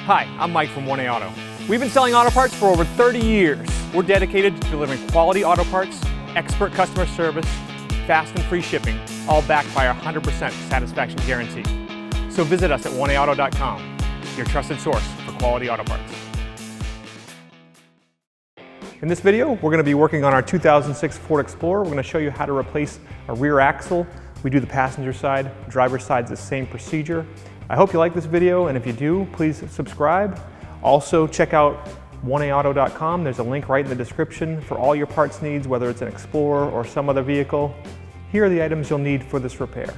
Hi, I'm Mike from 1A Auto. We've been selling auto parts for over 30 years. We're dedicated to delivering quality auto parts, expert customer service, fast and free shipping, all backed by our 100% satisfaction guarantee. So visit us at 1AAuto.com, your trusted source for quality auto parts. In this video, we're going to be working on our 2006 Ford Explorer. We're going to show you how to replace a rear axle. We do the passenger side, driver's side's the same procedure. I hope you like this video, and if you do, please subscribe. Also, check out 1AAuto.com. There's a link right in the description for all your parts needs, whether it's an Explorer or some other vehicle. Here are the items you'll need for this repair.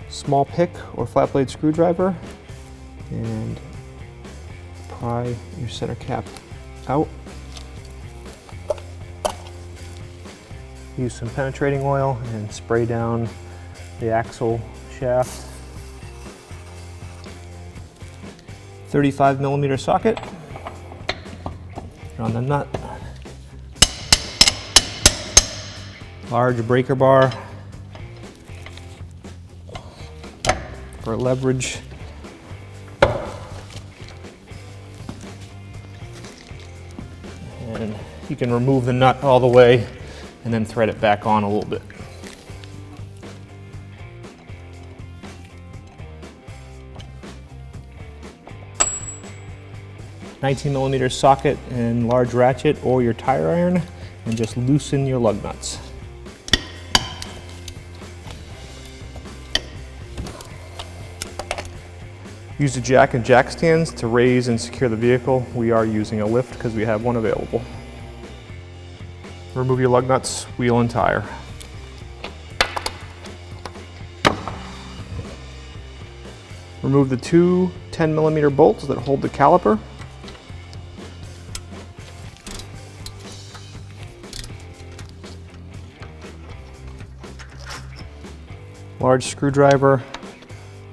Small pick or flat blade screwdriver, and pry your center cap out. Use some penetrating oil and spray down the axle shaft. 35mm socket. Put on the nut. Large breaker bar for leverage. And you can remove the nut all the way and then thread it back on a little bit. $19mm socket and large ratchet or your tire iron, and just loosen your lug nuts. Use the jack and jack stands to raise and secure the vehicle. We are using a lift because we have one available. Remove your lug nuts, wheel and tire. Remove the two 10mm bolts that hold the caliper. Large screwdriver,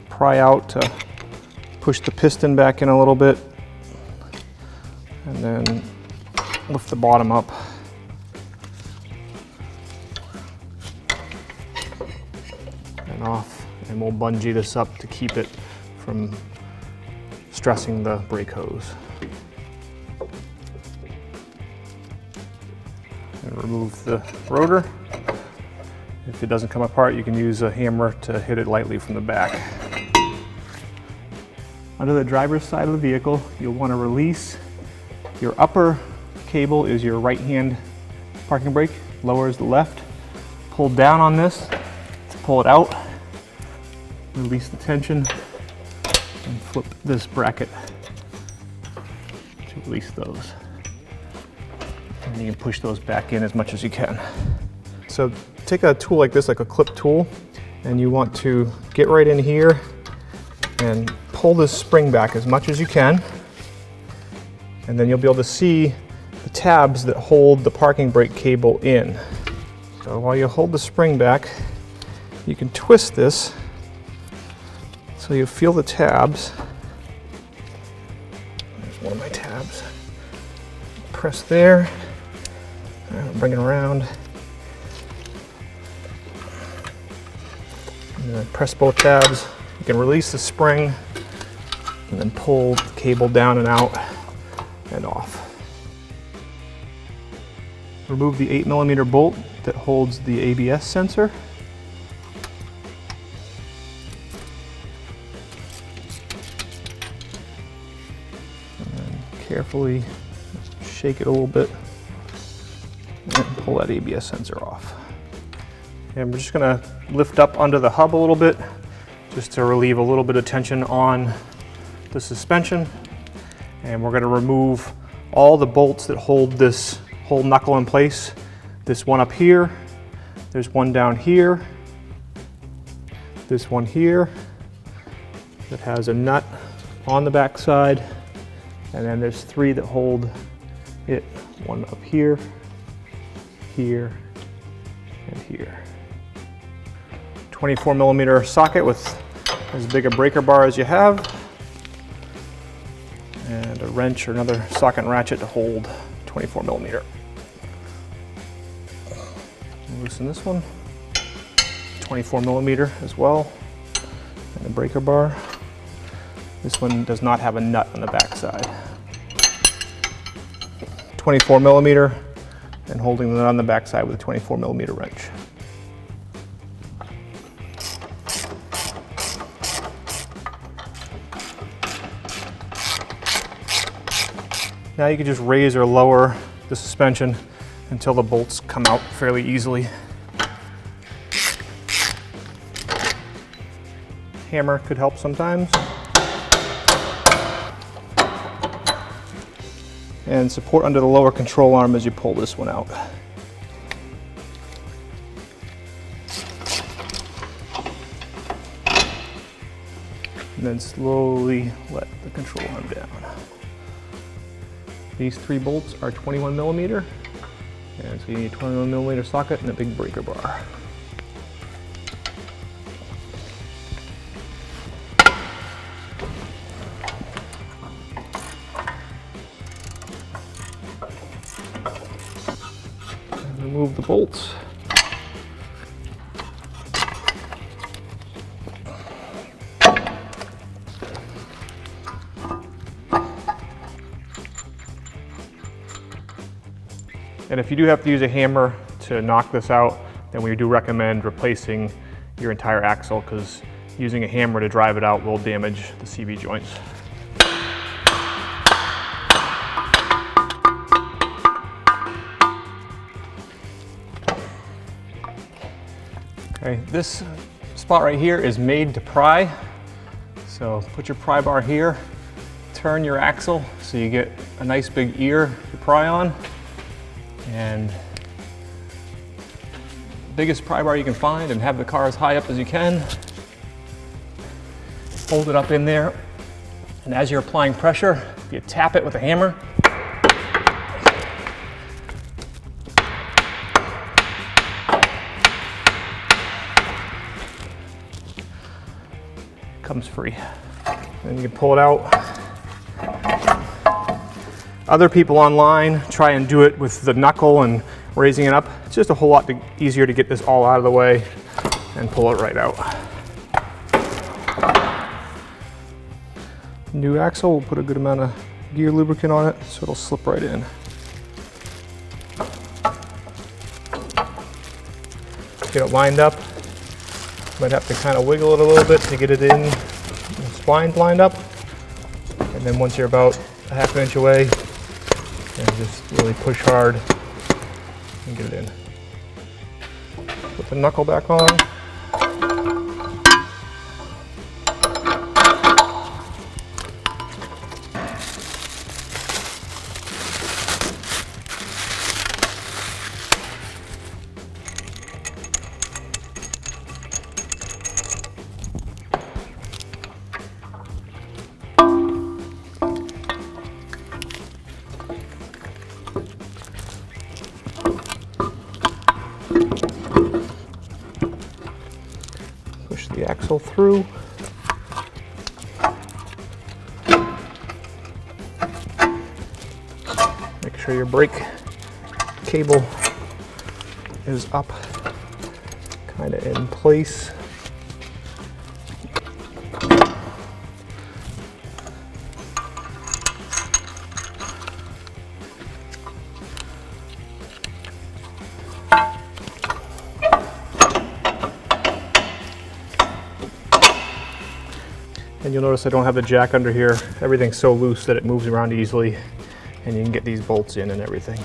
pry out to push the piston back in a little bit, and then lift the bottom up. And off, and we'll bungee this up to keep it from stressing the brake hose. And remove the rotor. If it doesn't come apart, you can use a hammer to hit it lightly from the back. Under the driver's side of the vehicle, you'll want to release your upper cable is your right hand parking brake, lower is the left. Pull down on this to pull it out. Release the tension and flip this bracket to release those. And you can push those back in as much as you can. So take a tool like this, like a clip tool, and you want to get right in here and pull this spring back as much as you can. And then you'll be able to see the tabs that hold the parking brake cable in. So while you hold the spring back, you can twist this so you feel the tabs. There's one of my tabs. Press there, bring it around. And then press both tabs. You can release the spring and then pull the cable down and out and off. Remove the 8mm bolt that holds the ABS sensor. And then carefully shake it a little bit and pull that ABS sensor off. And we're just going to lift up under the hub a little bit just to relieve a little bit of tension on the suspension. And we're going to remove all the bolts that hold this whole knuckle in place. This one up here, there's one down here, this one here that has a nut on the back side, and then there's three that hold it, one up here, here, and here. 24mm socket with as big a breaker bar as you have, and a wrench or another socket and ratchet to hold 24mm. Loosen this one. 24 millimeter as well, and a breaker bar. This one does not have a nut on the back side. 24 millimeter, and holding the nut on the back side with a 24 millimeter wrench. Now you can just raise or lower the suspension until the bolts come out fairly easily. Hammer could help sometimes. And support under the lower control arm as you pull this one out. And then slowly let the control arm down. These 3 bolts are 21 millimeter, and so you need a 21 millimeter socket and a big breaker bar. And remove the bolts. And if you do have to use a hammer to knock this out, then we do recommend replacing your entire axle, because using a hammer to drive it out will damage the CV joints. Okay, this spot right here is made to pry. So put your pry bar here, turn your axle so you get a nice big ear to pry on. And biggest pry bar you can find, and have the car as high up as you can. Hold it up in there, and as you're applying pressure, you tap it with a hammer. Comes free. Then you can pull it out. Other people online try and do it with the knuckle and raising it up. It's just a whole lot easier to get this all out of the way and pull it right out. New axle, we'll put a good amount of gear lubricant on it so it'll slip right in. Get it lined up. Might have to kind of wiggle it a little bit to get it in. The spline's lined up. And then once you're about a half an inch away, and just really push hard and get it in. Put the knuckle back on. The axle through. Make sure your brake cable is up, kind of in place. And you'll notice I don't have the jack under here. Everything's so loose that it moves around easily, and you can get these bolts in and everything.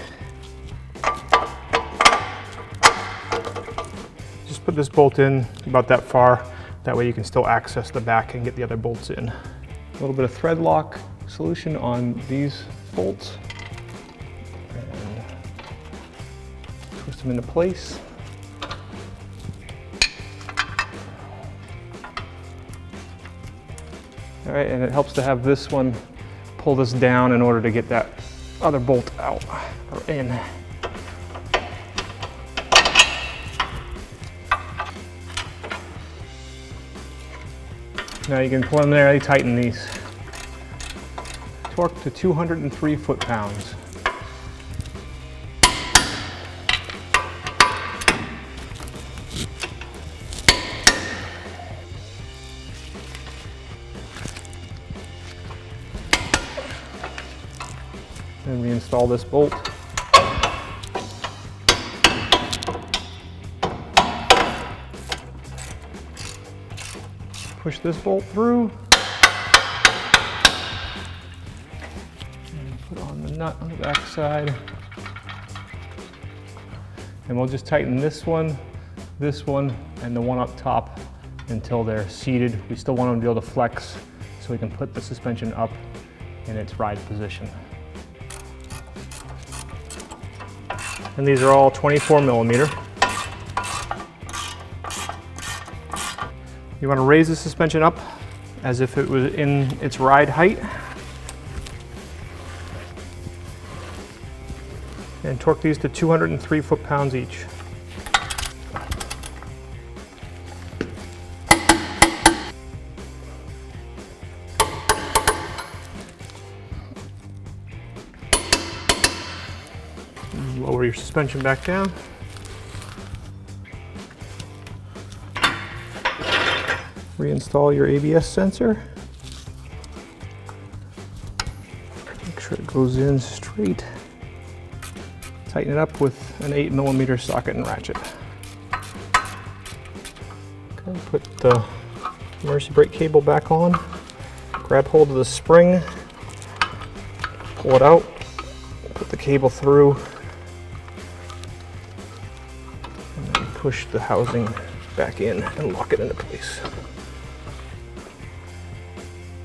Just put this bolt in about that far. That way you can still access the back and get the other bolts in. A little bit of thread lock solution on these bolts. And twist them into place. All right, and it helps to have this one pull this down in order to get that other bolt out or in. Now you can preliminarily tighten these. Torque to 203 foot-pounds. reinstall this bolt. Push this bolt through. And put on the nut on the back side. And we'll just tighten this one, and the one up top until they're seated. We still want them to be able to flex so we can put the suspension up in its ride position. And these are all 24mm. You want to raise the suspension up as if it was in its ride height. And torque these to 203 foot-pounds each. Lower your suspension back down. Reinstall your ABS sensor. Make sure it goes in straight. Tighten it up with an 8mm socket and ratchet. Okay, put the emergency brake cable back on. Grab hold of the spring. Pull it out. Put the cable through. And then push the housing back in and lock it into place.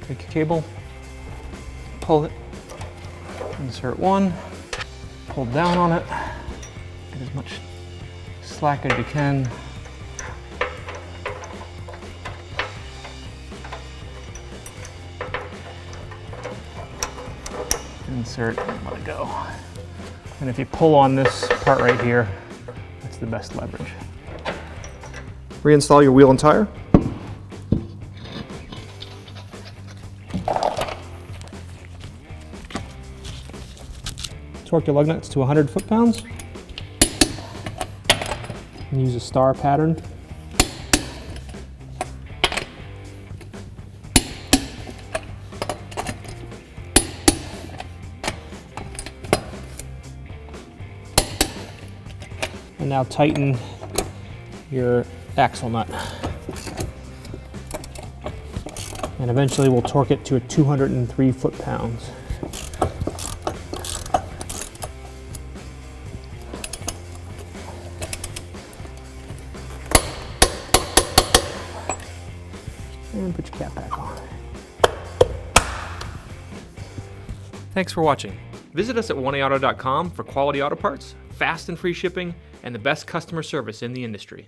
Take your cable, pull it, insert one, pull down on it, get as much slack as you can. Insert and let it go. And if you pull on this part right here, that's the best leverage. Reinstall your wheel and tire. Torque your lug nuts to 100 foot-pounds. And use a star pattern. And now tighten your axle nut. And eventually we'll torque it to 203 foot-pounds. And put your cap back on. Thanks for watching. Visit us at oneauto.com for quality auto parts, fast and free shipping, and the best customer service in the industry.